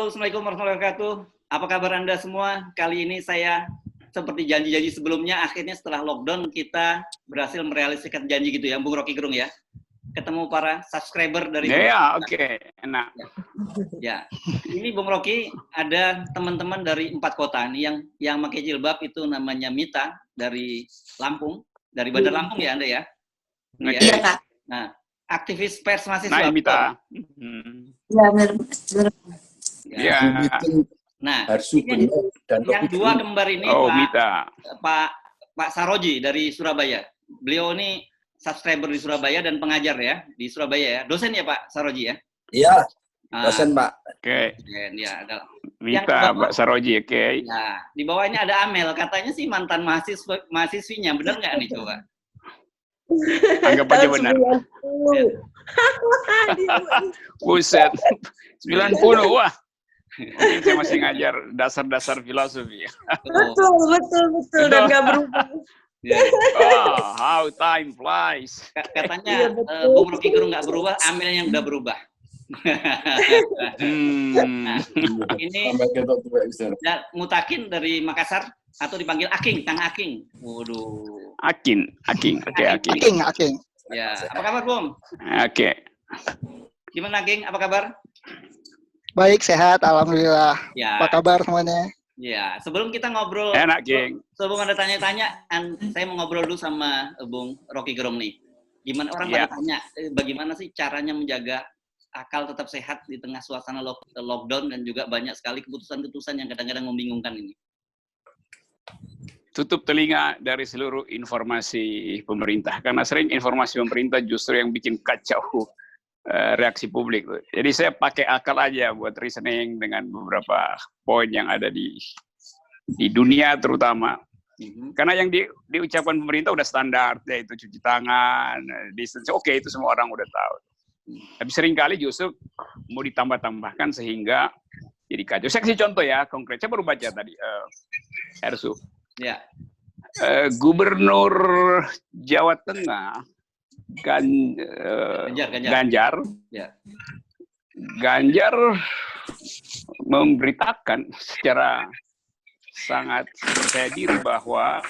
Halo, Assalamualaikum warahmatullahi wabarakatuh. Apa kabar Anda semua? Kali ini saya seperti janji-janji sebelumnya, akhirnya setelah lockdown kita berhasil merealisasikan janji gitu ya, Bung Rocky Gerung ya. Ketemu para subscriber dari oke. Enak. Ya. Ini Bung Rocky, ada teman-teman dari 4 kota nih yang pakai jilbab itu namanya Mita dari Lampung, dari Bandar Lampung ya Anda ya. Iya, Oke. Kak. Nah, aktivis pers mahasiswa. Nah, Mita. Ya, benar. Ya. Nah, ini yang dua kembar ini Pak Saroji dari Surabaya. Beliau ini subscriber di Surabaya dan pengajar ya di Surabaya ya. Dosen ya Pak Saroji ya? Iya, dosen Pak. Oke. Ya, ada. Mita, Pak Saroji, oke. Nah, di bawah ini ada Amel. Katanya sih mantan mahasiswinya. Benar nggak nih coba? Anggap aja benar. Buset. 90, wah. Mungkin saya masih ngajar dasar-dasar filosofi. Betul. Dan nggak berubah. Oh, how time flies. Katanya Bung Rocky Gerung nggak berubah, Amel yang udah berubah. Nah, ini Mutakin dari Makassar atau dipanggil Aking, Kang Aking. Waduh. Aking. Oke, Aking. Aking. Ya, apa kabar Bung? Oke. Gimana Aking? Apa kabar? Baik, sehat, alhamdulillah. Ya. Apa kabar semuanya? Ya, sebelum kita ngobrol, Enak, Geng. sebelum Anda tanya-tanya, saya mau ngobrol dulu sama Bung Rocky Gerung nih. Gimana orang pada tanya, bagaimana sih caranya menjaga akal tetap sehat di tengah suasana lockdown dan juga banyak sekali keputusan-keputusan yang kadang-kadang membingungkan ini. Tutup telinga dari seluruh informasi pemerintah, karena sering informasi pemerintah justru yang bikin kacau reaksi publik. Jadi saya pakai akal aja buat reasoning dengan beberapa poin yang ada di dunia terutama. Karena yang diucapkan pemerintah udah standar, yaitu cuci tangan, distance, oke, itu semua orang udah tahu. Tapi seringkali justru mau ditambah-tambahkan sehingga jadi kacau. Saya kasih contoh ya, konkret. Saya baru baca tadi, Ersu. Ya. Gubernur Jawa Tengah, Ganjar. Ya. Ganjar memberitakan secara sangat percaya diri bahwa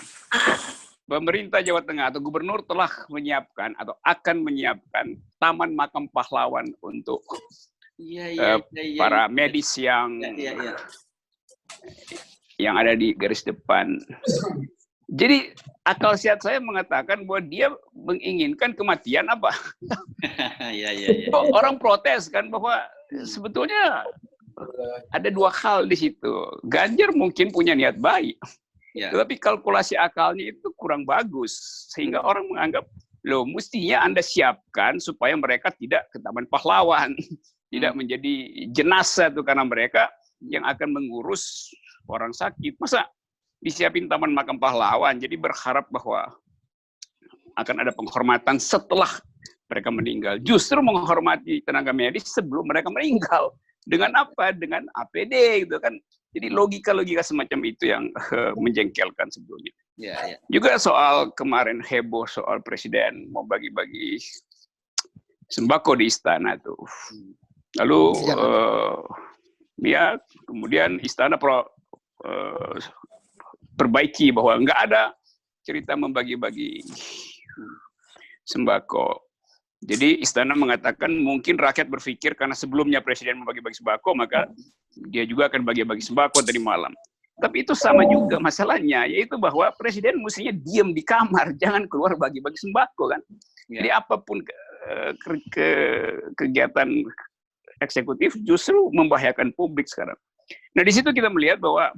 pemerintah Jawa Tengah atau gubernur telah menyiapkan atau akan menyiapkan Taman Makam Pahlawan untuk para medis yang ada di garis depan. Jadi akal sehat saya mengatakan bahwa dia menginginkan kematian apa? Orang protes kan bahwa sebetulnya ada dua hal di situ. Ganjar mungkin punya niat baik, tetapi kalkulasi akalnya itu kurang bagus sehingga orang menganggap loh mestinya Anda siapkan supaya mereka tidak ke Taman Pahlawan, tidak menjadi jenazah tuh karena mereka yang akan mengurus orang sakit. Masa disiapin Taman Makam Pahlawan, jadi berharap bahwa akan ada penghormatan setelah mereka meninggal. Justru menghormati tenaga medis sebelum mereka meninggal. Dengan apa? Dengan APD gitu kan. Jadi logika-logika semacam itu yang menjengkelkan sebelumnya. Juga soal kemarin heboh soal presiden mau bagi-bagi sembako di istana tuh. Lalu kemudian istana perbaiki bahwa nggak ada cerita membagi-bagi sembako. Jadi istana mengatakan mungkin rakyat berpikir karena sebelumnya presiden membagi-bagi sembako, maka dia juga akan bagi-bagi sembako tadi malam. Tapi itu sama juga masalahnya, yaitu bahwa presiden mestinya diam di kamar, jangan keluar bagi-bagi sembako kan. Jadi apapun kegiatan eksekutif justru membahayakan publik sekarang. Nah di situ kita melihat bahwa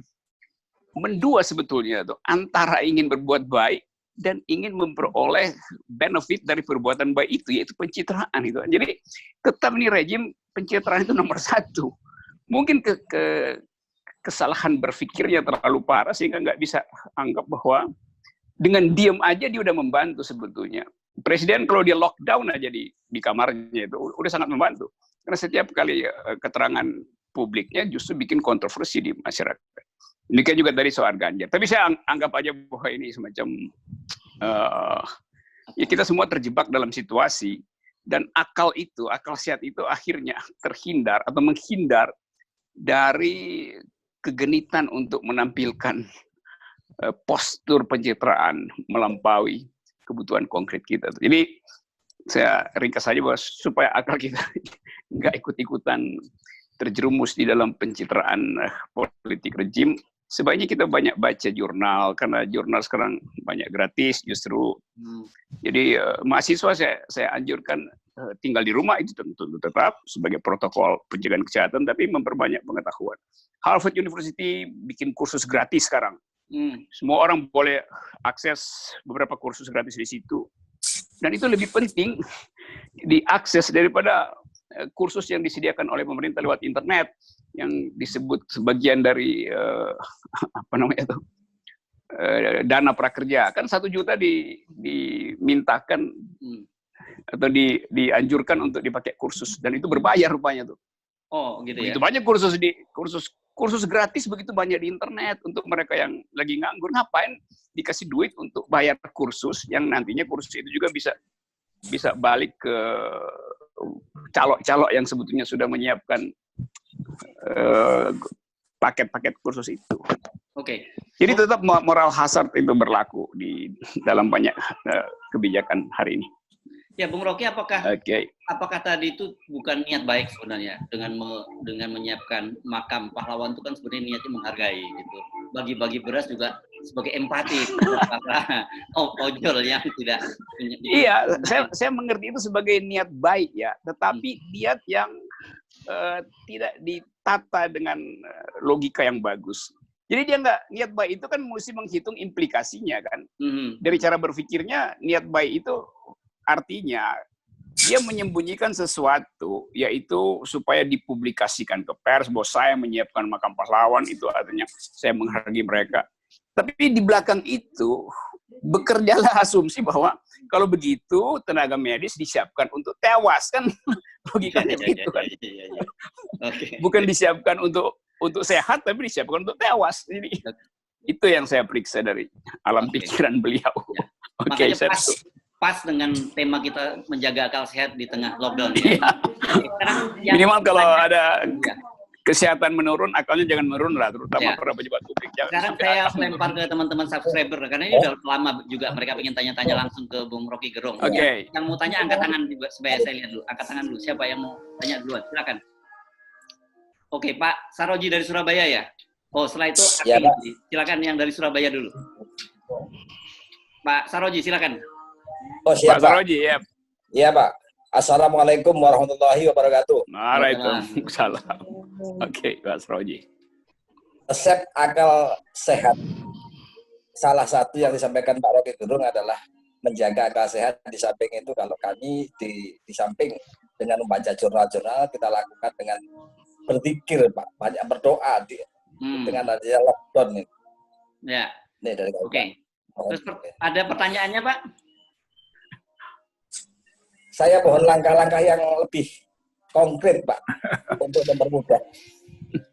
mendua sebetulnya tuh antara ingin berbuat baik dan ingin memperoleh benefit dari perbuatan baik itu, yaitu pencitraan itu. Jadi tetap nih rejim pencitraan itu nomor satu. Mungkin kesalahan berpikirnya terlalu parah sehingga nggak bisa anggap bahwa dengan diam aja dia udah membantu sebetulnya. Presiden kalau dia lockdown aja di kamarnya itu udah sangat membantu. Karena setiap kali keterangan publiknya justru bikin kontroversi di masyarakat. Demikian juga dari soal Ganjar. Tapi saya anggap aja bahwa ini semacam ya kita semua terjebak dalam situasi dan akal sehat itu akhirnya terhindar atau menghindar dari kegenitan untuk menampilkan postur pencitraan melampaui kebutuhan konkret kita. Jadi saya ringkas saja bahwa supaya akal kita nggak ikut-ikutan terjerumus di dalam pencitraan politik rejim, sebaiknya kita banyak baca jurnal, karena jurnal sekarang banyak gratis justru. Jadi mahasiswa saya anjurkan tinggal di rumah itu tentu tetap sebagai protokol pencegahan kesehatan, tapi memperbanyak pengetahuan. Harvard University bikin kursus gratis sekarang. Semua orang boleh akses beberapa kursus gratis di situ. Dan itu lebih penting diakses daripada kursus yang disediakan oleh pemerintah lewat internet yang disebut sebagian dari dana prakerja. Kan 1 juta dimintakan atau dianjurkan untuk dipakai kursus, dan itu berbayar rupanya tuh. Oh, gitu ya. Begitu banyak kursus gratis begitu banyak di internet untuk mereka yang lagi nganggur. Ngapain dikasih duit untuk bayar kursus yang nantinya kursus itu juga bisa balik ke calok-calok yang sebetulnya sudah menyiapkan paket-paket kursus itu. Oke. Jadi tetap moral hazard itu berlaku di dalam banyak kebijakan hari ini. Ya, Bung Rocky, apakah tadi itu bukan niat baik sebenarnya dengan menyiapkan makam pahlawan itu kan sebenarnya niatnya menghargai gitu. Bagi-bagi beras juga sebagai empati para ojol yang tidak. Iya, saya mengerti itu sebagai niat baik ya, tetapi niat yang tidak ditata dengan logika yang bagus. Jadi dia niat baik itu kan mesti menghitung implikasinya kan. Dari cara berpikirnya niat baik itu artinya dia menyembunyikan sesuatu, yaitu supaya dipublikasikan ke pers bahwa saya menyiapkan makam pahlawan, itu artinya saya menghargai mereka. Tapi di belakang itu bekerjalah asumsi bahwa kalau begitu tenaga medis disiapkan untuk tewas, kan logikanya gitu kan. Bukan disiapkan untuk sehat, tapi disiapkan untuk tewas. Jadi itu yang saya periksa dari alam pikiran beliau. Oke, pas dengan tema kita menjaga akal sehat di tengah lockdown ini. Minimal kalau ada kesehatan menurun, akalnya jangan menurun lah, terutama para pejabat publik. Sekarang saya lempar ke teman-teman subscriber, karena ini udah lama juga mereka ingin tanya-tanya langsung ke Bung Rocky Gerung. Oke. Yang mau tanya angkat tangan supaya saya lihat dulu. Angkat tangan dulu. Siapa yang mau tanya duluan? Silakan. Oke, Pak Saroji dari Surabaya ya. Oh, setelah itu silakan yang dari Surabaya dulu. Pak Saroji, silakan. Oh, siap, Pak Saroji, ya. Iya, Pak. Assalamualaikum warahmatullahi wabarakatuh. Waalaikumsalam. Oke, Pak Saroji. Resep akal sehat. Salah satu yang disampaikan Pak Rocky Gerung adalah menjaga akal sehat. Di samping itu, kalau kami di samping dengan membaca jurnal-jurnal, kita lakukan dengan berzikir, Pak. Banyak berdoa dengan adanya lockdown ini. Ya. Ini dari Oke. Terus ada pertanyaannya, Pak? Saya mohon langkah-langkah yang lebih konkret, Pak, untuk mempermudah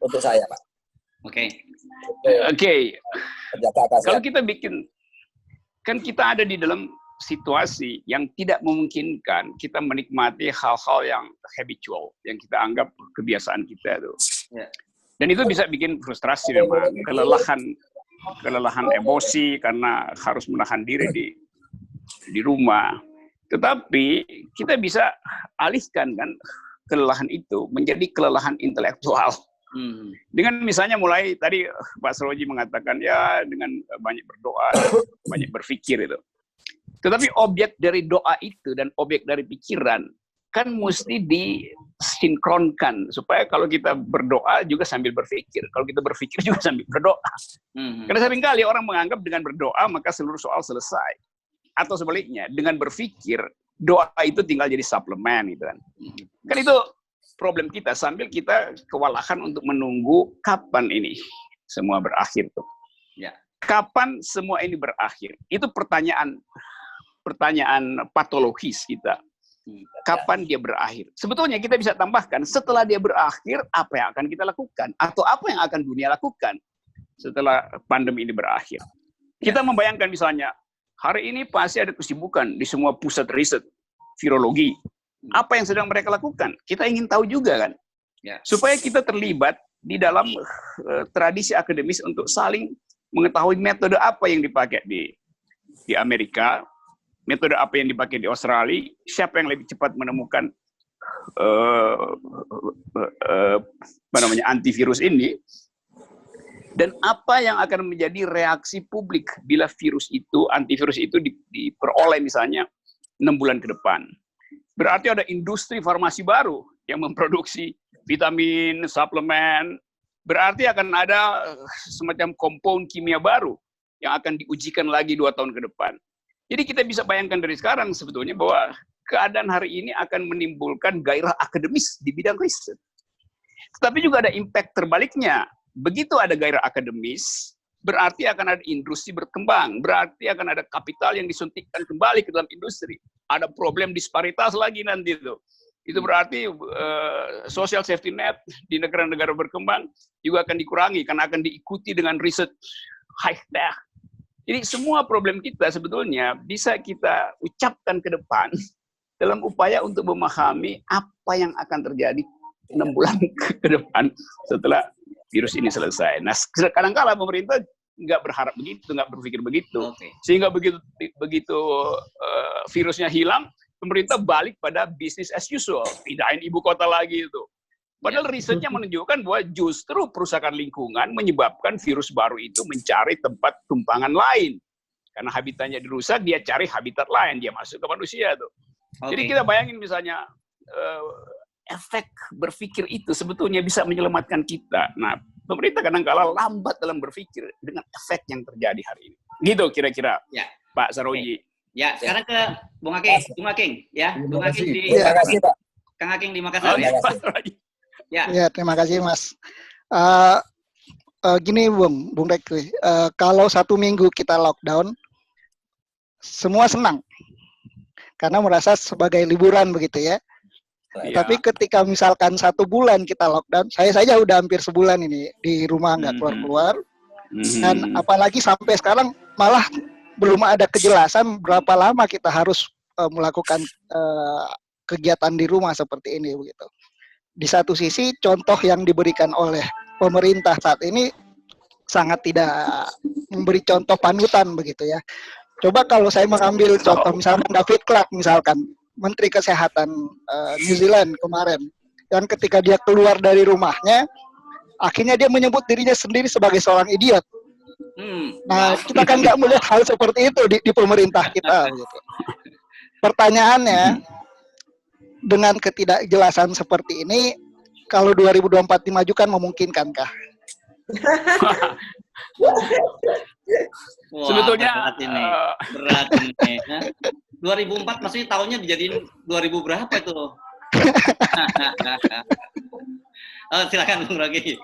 untuk saya, Pak. Oke. Kalau kita kan kita ada di dalam situasi yang tidak memungkinkan kita menikmati hal-hal yang habitual, yang kita anggap kebiasaan kita itu. Dan itu bisa bikin frustrasi memang, kelelahan emosi karena harus menahan diri di rumah. Tetapi kita bisa alihkan kan kelelahan itu menjadi kelelahan intelektual. Dengan misalnya mulai tadi Pak Saroji mengatakan ya dengan banyak berdoa, banyak berpikir itu. Tetapi objek dari doa itu dan objek dari pikiran kan mesti disinkronkan supaya kalau kita berdoa juga sambil berpikir, kalau kita berpikir juga sambil berdoa. Karena seringkali orang menganggap dengan berdoa maka seluruh soal selesai. Atau sebaliknya, dengan berpikir, doa itu tinggal jadi suplemen gitu kan. Kan itu problem kita, sambil kita kewalahan untuk menunggu kapan ini semua berakhir tuh. Kapan semua ini berakhir? Itu pertanyaan patologis kita. Kapan dia berakhir? Sebetulnya kita bisa tambahkan, setelah dia berakhir, apa yang akan kita lakukan? Atau apa yang akan dunia lakukan setelah pandemi ini berakhir? Kita membayangkan misalnya, hari ini pasti ada kesibukan di semua pusat riset virologi. Apa yang sedang mereka lakukan? Kita ingin tahu juga kan? Supaya kita terlibat di dalam tradisi akademis untuk saling mengetahui metode apa yang dipakai di Amerika, metode apa yang dipakai di Australia, siapa yang lebih cepat menemukan antivirus ini, dan apa yang akan menjadi reaksi publik bila antivirus itu diperoleh misalnya 6 bulan ke depan. Berarti ada industri farmasi baru yang memproduksi vitamin, suplemen. Berarti akan ada semacam compound kimia baru yang akan diujikan lagi 2 tahun ke depan. Jadi kita bisa bayangkan dari sekarang sebetulnya bahwa keadaan hari ini akan menimbulkan gairah akademis di bidang riset. Tetapi juga ada impact terbaliknya. Begitu ada gairah akademis, berarti akan ada industri berkembang, berarti akan ada kapital yang disuntikkan kembali ke dalam industri. Ada problem disparitas lagi nanti itu. Itu berarti social safety net di negara-negara berkembang juga akan dikurangi karena akan diikuti dengan riset high tech. Jadi semua problem kita sebetulnya bisa kita ucapkan ke depan dalam upaya untuk memahami apa yang akan terjadi 6 bulan ke depan setelah virus ini selesai. Nah, kadang-kala pemerintah nggak berharap begitu, nggak berpikir begitu. Sehingga begitu virusnya hilang, pemerintah balik pada business as usual, pindahin ibu kota lagi itu. Padahal risetnya menunjukkan bahwa justru perusakan lingkungan menyebabkan virus baru itu mencari tempat tumpangan lain. Karena habitatnya dirusak, dia cari habitat lain, dia masuk ke manusia tuh. Jadi kita bayangin misalnya efek berpikir itu sebetulnya bisa menyelamatkan kita. Nah, pemerintah kadang-kala lambat dalam berpikir dengan efek yang terjadi hari ini. Gitu kira-kira, ya, Pak Saroji. Ya, sekarang ke Bung Aking, ya. Bung Aking di Kang Aking di Makassar, ya. Ya, terima kasih, Mas. Gini, Bung Rekwi, kalau 1 minggu kita lockdown, semua senang karena merasa sebagai liburan begitu ya. Tapi ketika misalkan 1 bulan kita lockdown, saya saja udah hampir sebulan ini di rumah nggak keluar-keluar, dan apalagi sampai sekarang malah belum ada kejelasan berapa lama kita harus melakukan kegiatan di rumah seperti ini begitu. Di satu sisi contoh yang diberikan oleh pemerintah saat ini sangat tidak memberi contoh panutan begitu ya. Coba kalau saya mengambil contoh misalkan David Clark misalkan, Menteri Kesehatan New Zealand kemarin, dan ketika dia keluar dari rumahnya, akhirnya dia menyebut dirinya sendiri sebagai seorang idiot. Nah, kita kan nggak melihat hal seperti itu di pemerintah kita. Gitu. Pertanyaannya, dengan ketidakjelasan seperti ini, kalau 2024 dimajukan memungkinkankah? Wah, sebetulnya berat ini. 2004 maksudnya tahunnya dijadiin 2000 berapa itu? Silakan Bung Rocky.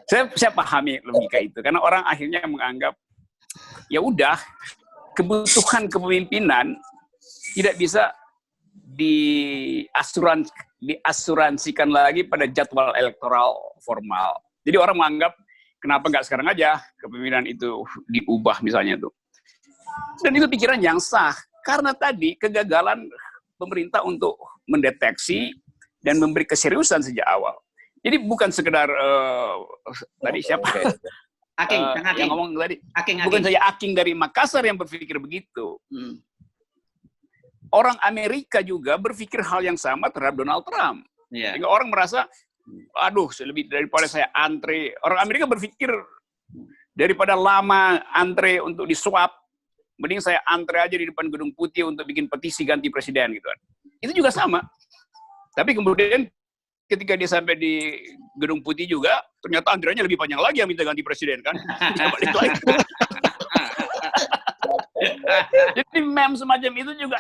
Saya pahami logika itu karena orang akhirnya menganggap ya udah kebutuhan kepemimpinan tidak bisa diasuransikan lagi pada jadwal elektoral formal. Jadi orang menganggap kenapa nggak sekarang aja kepemimpinan itu diubah misalnya tuh. Dan itu pikiran yang sah karena tadi kegagalan pemerintah untuk mendeteksi dan memberi keseriusan sejak awal. Jadi bukan sekedar tadi siapa? Aking, yang ngomong tadi. Aking. Bukan saja Aking dari Makassar yang berpikir begitu. Orang Amerika juga berpikir hal yang sama terhadap Donald Trump. Sehingga orang merasa, aduh, lebih daripada saya antre. Orang Amerika berpikir daripada lama antre untuk disuap, mending saya antre aja di depan Gedung Putih untuk bikin petisi ganti presiden gitu kan. Itu juga sama. Tapi kemudian ketika dia sampai di Gedung Putih juga, ternyata antriannya lebih panjang lagi yang minta ganti presiden kan. Dia balik lagi. Jadi meme semacam itu juga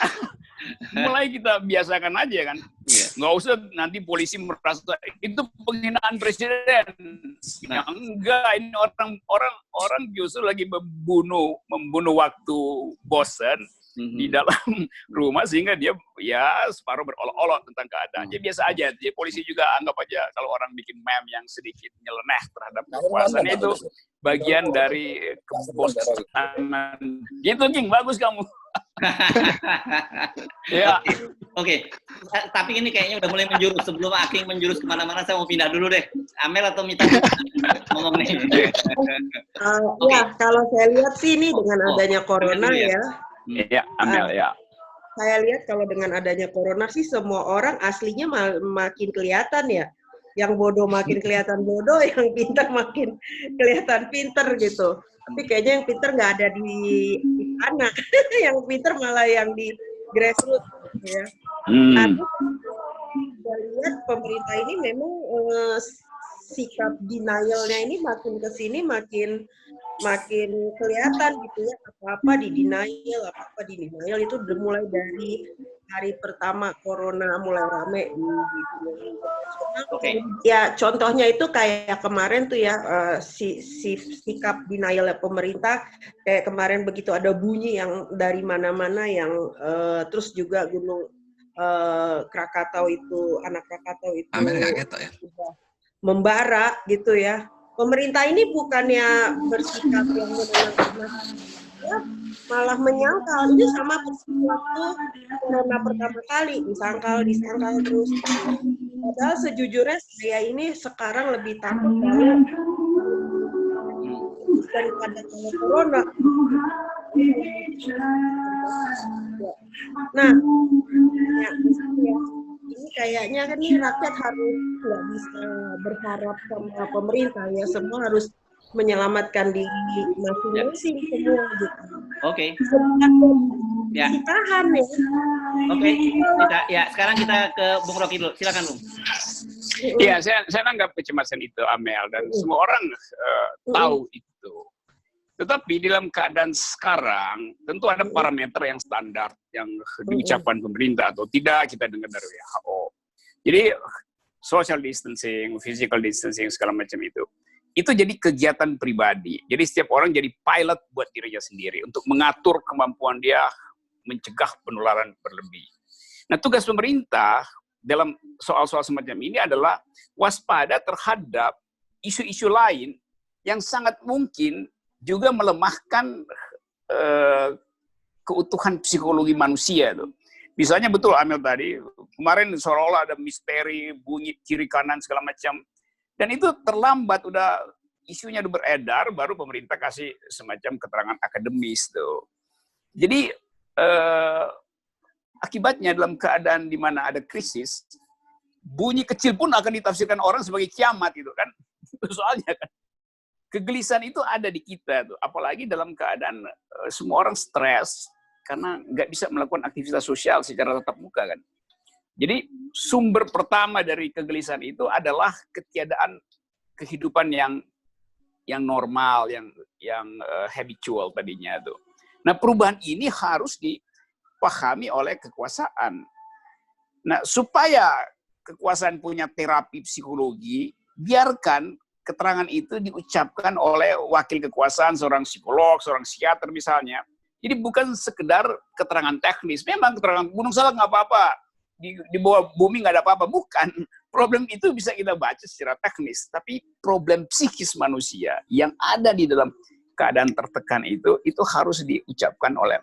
mulai kita biasakan aja kan. Nggak usah nanti polisi merasa itu penghinaan presiden. Ya, enggak, ini orang justru lagi membunuh waktu bosan di dalam rumah sehingga dia ya separuh berolok-olok tentang keadaannya. Biasa aja. Dia polisi juga anggap aja kalau orang bikin meme yang sedikit nyeleneh terhadap kekuasaan itu bagian dari kebosanan. Gitu, King. Bagus kamu. Ya. Oke. Tapi ini kayaknya udah mulai menjurus. Sebelum Aking menjurus kemana-mana, saya mau pindah dulu deh. Amel atau Mita ngomong nih. Ya, kalau saya lihat sih ini dengan adanya corona ya. Iya, Amel ya. Saya lihat kalau dengan adanya corona sih semua orang aslinya makin kelihatan ya. Yang bodoh makin kelihatan bodoh, yang pintar makin kelihatan pintar gitu. Tapi kayaknya yang pintar nggak ada di anak, yang pintar malah yang di grassroots ya. Tapi saya lihat pemerintah ini memang sikap denial-nya ini makin kesini makin kelihatan gitu ya, apa-apa di denial itu mulai dari hari pertama corona mulai rame di ya, contohnya itu kayak kemarin tuh ya, sikap denial pemerintah kayak kemarin begitu ada bunyi yang dari mana-mana yang terus juga gunung Krakatau itu, anak Krakatau itu membara gitu ya. Pemerintah ini bukannya bersikap yang menenangkan, malah menyangkal. Ini sama waktu corona pertama kali, disangkal terus. Padahal sejujurnya saya ini sekarang lebih takut daripada corona. Nah, ini kayaknya kan nih rakyat harus nggak bisa berharap sama pemerintah ya, semua harus menyelamatkan diri masing-masing semua gitu. Oke. Ya. Ditahan ya. Oke. Ya, sekarang kita ke Bung Rocky dulu. Silakan, Bung. Iya, saya anggap kecemasan itu, Amel, dan semua orang tahu itu. Tetapi dalam keadaan sekarang, tentu ada parameter yang standar yang diucapkan pemerintah atau tidak, kita dengar dari WHO. Jadi, social distancing, physical distancing, segala macam itu jadi kegiatan pribadi. Jadi setiap orang jadi pilot buat dirinya sendiri untuk mengatur kemampuan dia mencegah penularan berlebih. Nah, tugas pemerintah dalam soal-soal semacam ini adalah waspada terhadap isu-isu lain yang sangat mungkin juga melemahkan keutuhan psikologi manusia itu. Misalnya betul Amel tadi, kemarin seolah-olah ada misteri, bunyi kiri kanan segala macam. Dan itu terlambat, udah isunya udah beredar, baru pemerintah kasih semacam keterangan akademis tuh. Jadi akibatnya dalam keadaan di mana ada krisis, bunyi kecil pun akan ditafsirkan orang sebagai kiamat gitu kan. Soalnya kan kegelisahan itu ada di kita tuh, apalagi dalam keadaan semua orang stres karena nggak bisa melakukan aktivitas sosial secara tatap muka kan. Jadi sumber pertama dari kegelisahan itu adalah ketiadaan kehidupan yang normal, yang habitual tadinya tuh. Nah, perubahan ini harus dipahami oleh kekuasaan. Nah, supaya kekuasaan punya terapi psikologi, biarkan keterangan itu diucapkan oleh wakil kekuasaan, seorang psikolog, seorang psikiater misalnya. Jadi bukan sekedar keterangan teknis. Memang keterangan gunung salak nggak apa-apa, di bawah bumi nggak ada apa-apa. Bukan. Problem itu bisa kita baca secara teknis. Tapi problem psikis manusia yang ada di dalam keadaan tertekan itu harus diucapkan oleh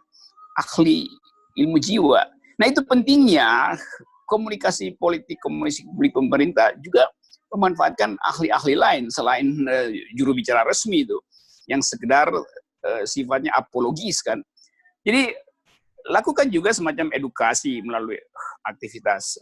ahli ilmu jiwa. Nah, itu pentingnya komunikasi politik pemerintah juga memanfaatkan ahli-ahli lain selain juru bicara resmi itu yang sekedar sifatnya apologis kan. Jadi lakukan juga semacam edukasi melalui aktivitas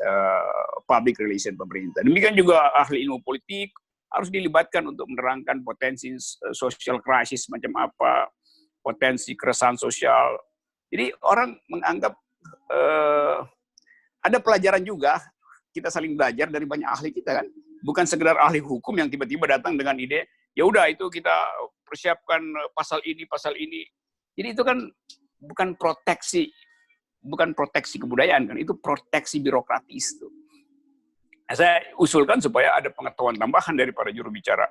public relation pemerintah. Demikian juga ahli ilmu politik harus dilibatkan untuk menerangkan potensi social crisis macam apa, potensi keresahan sosial. Jadi orang menganggap ada pelajaran juga, kita saling belajar dari banyak ahli kita kan. Bukan sekedar ahli hukum yang tiba-tiba datang dengan ide, ya udah itu kita persiapkan pasal ini. Jadi itu kan bukan proteksi kebudayaan kan, itu proteksi birokratis tuh. Nah, saya usulkan supaya ada pengetahuan tambahan dari para juru bicara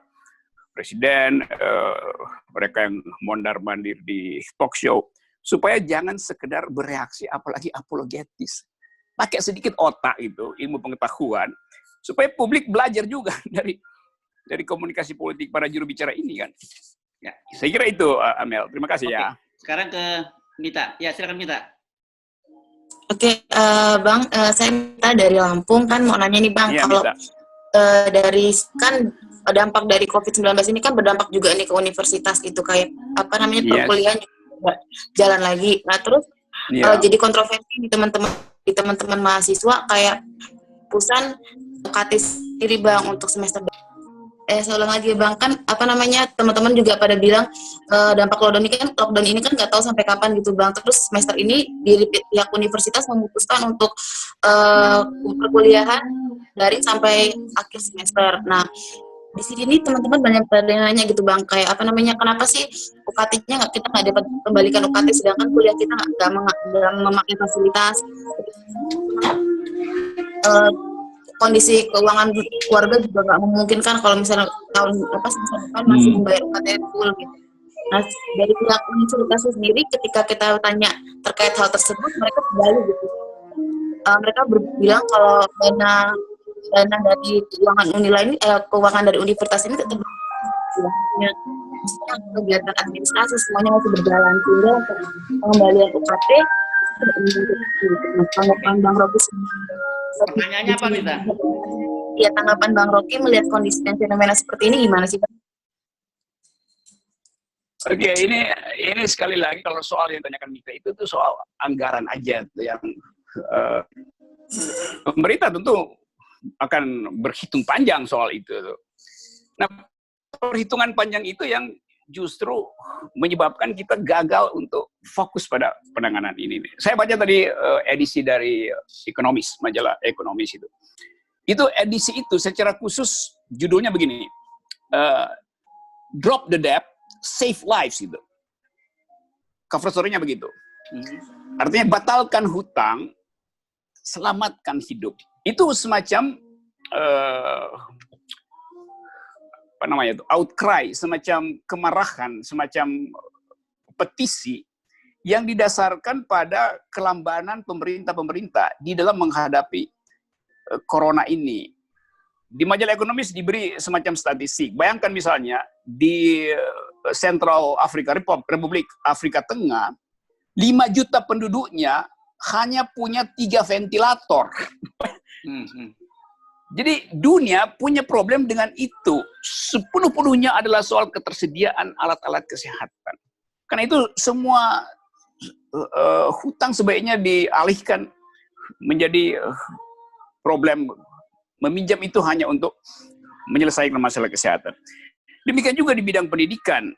presiden, mereka yang mondar-mandir di talk show, supaya jangan sekedar bereaksi apalagi apologetis. Pakai sedikit otak itu, ilmu pengetahuan, supaya publik belajar juga dari komunikasi politik para juru bicara ini kan. Ya, saya kira itu Amel. Terima kasih. Oke. Ya. Sekarang ke Mita. Ya, silakan Mita. Oke, Bang, saya Mita dari Lampung, kan mau nanya nih Bang, Iya, kalau Mita. dari kan dampak dari COVID-19 ini kan berdampak juga nih ke universitas gitu, kayak apa namanya perkuliahan juga jalan lagi. Nah terus jadi kontroversi di teman-teman mahasiswa kayak Pusan UKT sendiri Bang untuk semester seulang lagi Bang, kan apa namanya teman-teman juga pada bilang dampak lockdown ini kan nggak tahu sampai kapan gitu Bang. Terus semester ini di pihak universitas memutuskan untuk perkuliahan daring sampai akhir semester. Nah di sini nih teman-teman banyak nanya gitu Bang, kayak apa namanya kenapa sih UKT-nya kita nggak dapat kembalikan UKT sedangkan kuliah kita nggak memakai fasilitas. Kondisi keuangan keluarga juga nggak memungkinkan kalau misalnya tahun semester depan masih membayar UKT full gitu. Nah dari pihak universitas sendiri ketika kita tanya terkait hal tersebut mereka kembali gitu. Mereka bilang kalau dana dari keuangan dari universitas ini tetap kegiatan administrasi semuanya masih berjalan sehingga pengembalian UKT tanggapan Bang Rocky. Pertanyaannya apa Mita? Ya tanggapan Bang Rocky melihat kondisi dan fenomena seperti ini gimana sih Bang? Oke, ini sekali lagi kalau soal yang ditanyakan Mita itu tuh soal anggaran aja tuh yang pemerintah tentu akan berhitung panjang soal itu tuh. Nah, perhitungan panjang itu yang justru menyebabkan kita gagal untuk fokus pada penanganan ini. Saya baca tadi edisi dari Ekonomis, majalah Ekonomis itu. Itu edisi itu secara khusus judulnya begini, Drop the Debt, Save Lives gitu. Cover story-nya begitu. Artinya batalkan hutang, selamatkan hidup. Itu semacam outcry, semacam kemarahan, semacam petisi yang didasarkan pada kelambanan pemerintah di dalam menghadapi corona ini. Di majalah Ekonomis diberi semacam statistik. Bayangkan misalnya di Central Africa Republik Afrika Tengah, 5 juta penduduknya hanya punya 3 ventilator. Jadi dunia punya problem dengan itu. Sepenuh-penuhnya adalah soal ketersediaan alat-alat kesehatan. Karena itu semua hutang sebaiknya dialihkan menjadi problem. Meminjam itu hanya untuk menyelesaikan masalah kesehatan. Demikian juga di bidang pendidikan.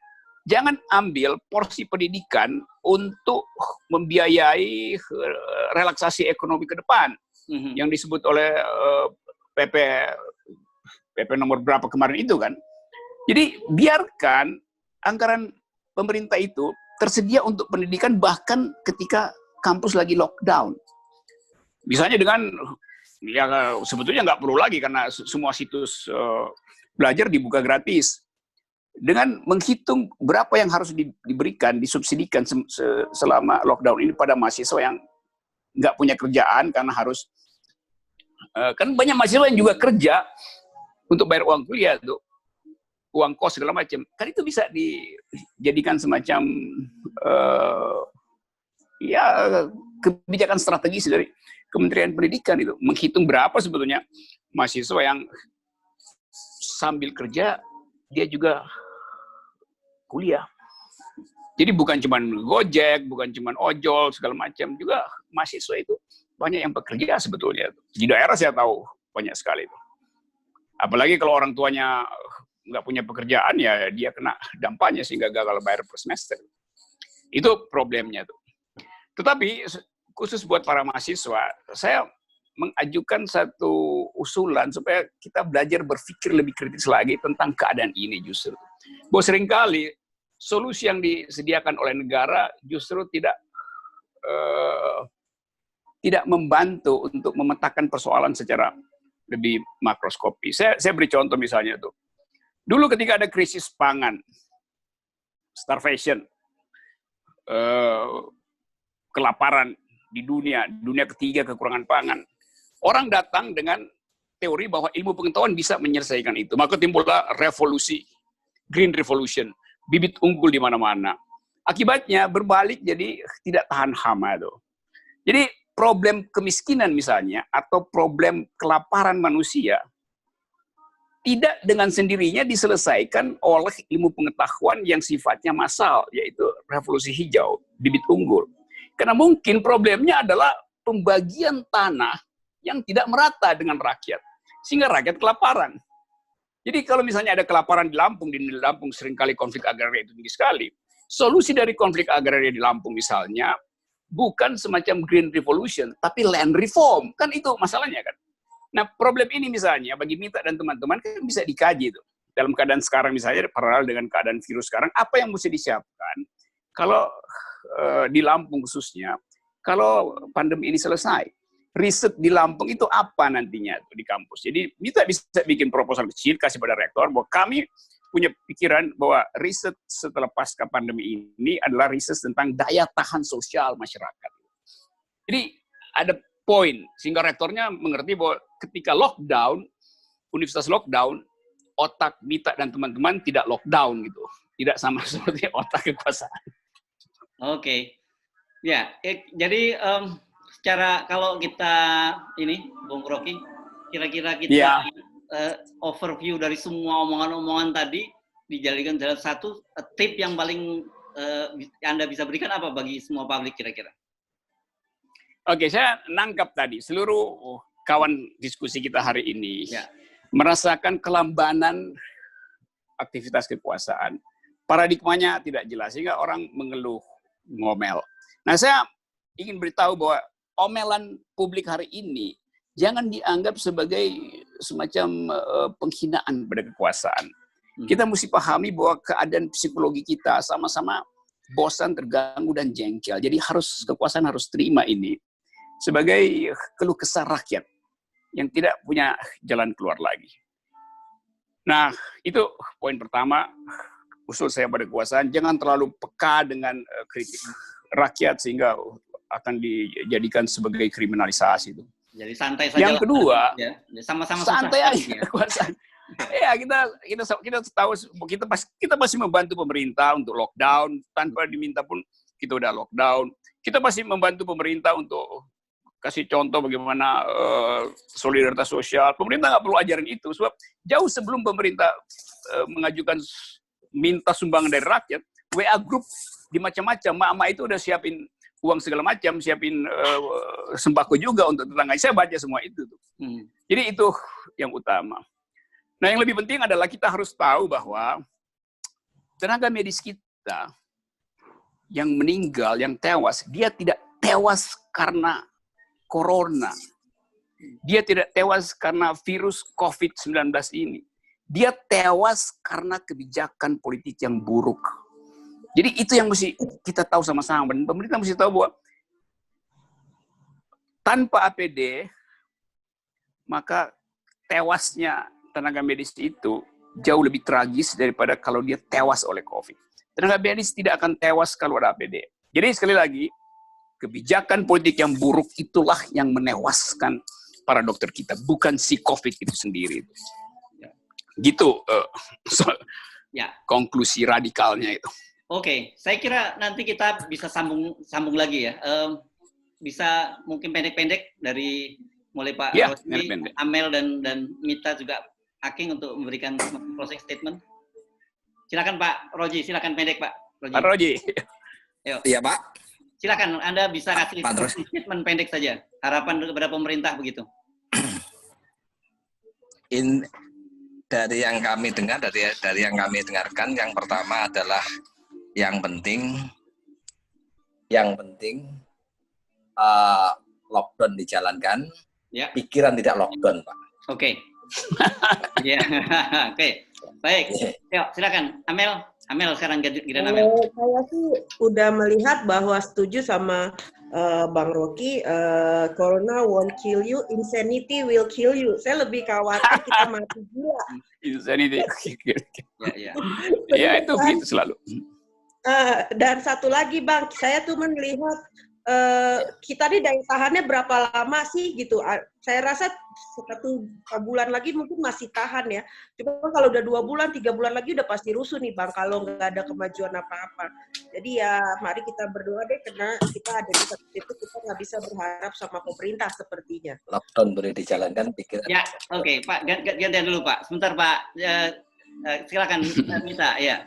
Jangan ambil porsi pendidikan untuk membiayai relaksasi ekonomi ke depan. Yang disebut oleh PP nomor berapa kemarin itu kan. Jadi biarkan anggaran pemerintah itu tersedia untuk pendidikan bahkan ketika kampus lagi lockdown. Misalnya dengan, ya sebetulnya nggak perlu lagi karena semua situs belajar dibuka gratis. Dengan menghitung berapa yang harus diberikan, disubsidikan selama lockdown ini pada mahasiswa yang nggak punya kerjaan karena harus kan banyak mahasiswa yang juga kerja untuk bayar uang kuliah tuh, uang kos segala macam. Kan itu bisa dijadikan semacam kebijakan strategis dari Kementerian Pendidikan itu, menghitung berapa sebetulnya mahasiswa yang sambil kerja dia juga kuliah. Jadi bukan cuma Gojek, bukan cuma ojol segala macam, juga mahasiswa itu banyak yang bekerja sebetulnya. Di daerah saya tahu banyak sekali itu. Apalagi kalau orang tuanya nggak punya pekerjaan, ya dia kena dampaknya sehingga gagal bayar per semester. Itu problemnya tuh. Tetapi khusus buat para mahasiswa, saya mengajukan satu usulan supaya kita belajar berpikir lebih kritis lagi tentang keadaan ini justru. Bahwa seringkali solusi yang disediakan oleh negara justru tidak membantu untuk memetakan persoalan secara lebih makroskopi. Saya beri contoh misalnya tuh. Dulu ketika ada krisis pangan, starvation, kelaparan di dunia ketiga kekurangan pangan, orang datang dengan teori bahwa ilmu pengetahuan bisa menyelesaikan itu. Maka timbullah revolusi, Green Revolution, bibit unggul di mana-mana. Akibatnya berbalik jadi tidak tahan hama tuh. Jadi problem kemiskinan misalnya, atau problem kelaparan manusia, tidak dengan sendirinya diselesaikan oleh ilmu pengetahuan yang sifatnya massal, yaitu revolusi hijau, bibit unggul. Karena mungkin problemnya adalah pembagian tanah yang tidak merata dengan rakyat, sehingga rakyat kelaparan. Jadi kalau misalnya ada kelaparan di Lampung seringkali konflik agraria itu tinggi sekali. Solusi dari konflik agraria di Lampung misalnya, bukan semacam green revolution, tapi land reform. Kan itu masalahnya kan. Nah, problem ini misalnya bagi Mita dan teman-teman kan bisa dikaji itu. Dalam keadaan sekarang misalnya, paralel dengan keadaan virus sekarang, apa yang mesti disiapkan kalau di Lampung khususnya, kalau pandemi ini selesai. Riset di Lampung itu apa nantinya di kampus. Jadi Mita bisa bikin proposal kecil, kasih pada rektor, bahwa kami punya pikiran bahwa riset setelah pasca pandemi ini adalah riset tentang daya tahan sosial masyarakat. Jadi ada poin, sehingga rektornya mengerti bahwa ketika lockdown, universitas lockdown, otak Mita dan teman-teman tidak lockdown gitu. Tidak sama seperti otak kekuasaan. Oke. Ya, jadi secara kalau kita ini, Bung Rocky, kira-kira kita overview dari semua omongan-omongan tadi, dijadikan dalam satu tip yang paling Anda bisa berikan apa bagi semua publik kira-kira? Oke, saya nangkap tadi seluruh kawan diskusi kita hari ini merasakan kelambanan aktivitas kekuasaan. Paradigmanya tidak jelas, sehingga orang mengeluh, ngomel. Nah, saya ingin beritahu bahwa omelan publik hari ini jangan dianggap sebagai semacam penghinaan pada kekuasaan. Kita mesti pahami bahwa keadaan psikologi kita sama-sama bosan, terganggu, dan jengkel. Jadi kekuasaan harus terima ini sebagai keluh kesah rakyat yang tidak punya jalan keluar lagi. Nah, itu poin pertama, usul saya pada kekuasaan, jangan terlalu peka dengan kritik rakyat sehingga akan dijadikan sebagai kriminalisasi itu. Jadi santai saja. Yang kedua, sama-sama santai aja kekuasaan. Ya, kita tahu kita masih membantu pemerintah untuk lockdown, tanpa diminta pun kita udah lockdown. Kita masih membantu pemerintah untuk kasih contoh bagaimana solidaritas sosial. Pemerintah nggak perlu ajarin itu, sebab jauh sebelum pemerintah mengajukan minta sumbangan dari rakyat, WA group di macam-macam, mama itu udah siapin uang segala macam, siapin sembako juga untuk tetangga. Saya baca semua itu. Jadi itu yang utama. Nah, yang lebih penting adalah kita harus tahu bahwa tenaga medis kita yang meninggal, yang tewas, dia tidak tewas karena corona. Dia tidak tewas karena virus COVID-19 ini. Dia tewas karena kebijakan politik yang buruk. Jadi itu yang mesti kita tahu sama-sama. Pemerintah mesti tahu bahwa tanpa APD, maka tewasnya tenaga medis itu jauh lebih tragis daripada kalau dia tewas oleh COVID. Tenaga medis tidak akan tewas kalau ada APD. Jadi sekali lagi, kebijakan politik yang buruk itulah yang menewaskan para dokter kita, bukan si COVID itu sendiri. Gitu konklusi radikalnya itu. Oke, saya kira nanti kita bisa sambung lagi ya. Bisa mungkin pendek-pendek dari mulai Pak Roji, Amel dan Mita juga Aking untuk memberikan closing statement. Silakan Pak Roji, silakan pendek Pak Roji. Pak Roji. Iya Pak. Silakan Anda bisa kasih statement pendek saja. Harapan kepada pemerintah begitu. Dari yang kami dengar, dari yang kami dengarkan, yang pertama adalah yang penting lockdown dijalankan, pikiran tidak lockdown, Pak. Oke. Ya, oke. Baik. Yuk, silakan Amel. Amel sekarang giliran Amel. Saya sih udah melihat bahwa setuju sama Bang Rocky, Corona won't kill you, insanity will kill you. Saya lebih khawatir kita mati gila. Insanity. Ya itu selalu. Dan satu lagi Bang, saya tuh melihat kita nih daya tahannya berapa lama sih gitu. Saya rasa 1 bulan lagi mungkin masih tahan ya. Cuma kalau udah 2 bulan, 3 bulan lagi udah pasti rusuh nih Bang, kalau nggak ada kemajuan apa-apa. Jadi ya mari kita berdoa deh, karena kita ada di satu titik kita nggak bisa berharap sama pemerintah sepertinya. Lockdown boleh dijalankan, pikiran. Ya, oke, Pak, gantian dulu Pak. Sebentar Pak, silakan Mita, ya.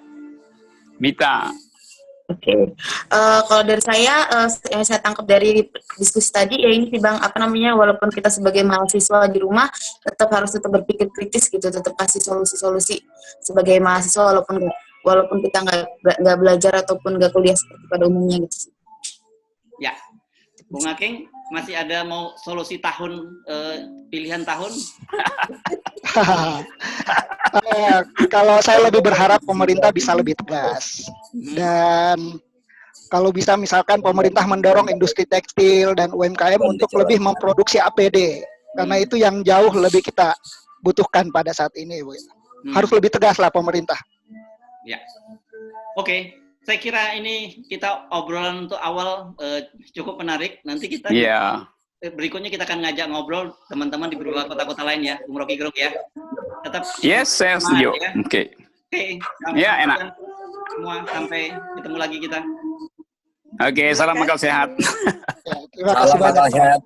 Mita. Oke, kalau dari saya, yang saya tangkap dari diskusi tadi, ya ini sih Bang, apa namanya, walaupun kita sebagai mahasiswa di rumah, tetap berpikir kritis gitu, tetap kasih solusi-solusi sebagai mahasiswa, walaupun kita nggak belajar ataupun nggak kuliah seperti pada umumnya gitu. Ya, Bung Aking, masih ada mau solusi tahun, pilihan tahun? Kalau saya lebih berharap pemerintah bisa lebih tegas, dan kalau bisa misalkan pemerintah mendorong industri tekstil dan UMKM untuk lebih memproduksi APD, karena itu yang jauh lebih kita butuhkan pada saat ini, Bu. Harus lebih tegas lah pemerintah. Ya, oke. Saya kira ini kita obrolan untuk awal cukup menarik. Nanti kita berikutnya kita akan ngajak ngobrol teman-teman di beberapa kota-kota lain ya, Bung Rocky Gerung ya. Tetap saya setuju. Ya. Oke. Ya, enak. Semua sampai ketemu lagi kita. Oke, salam akal sehat. Terima kasih banyak.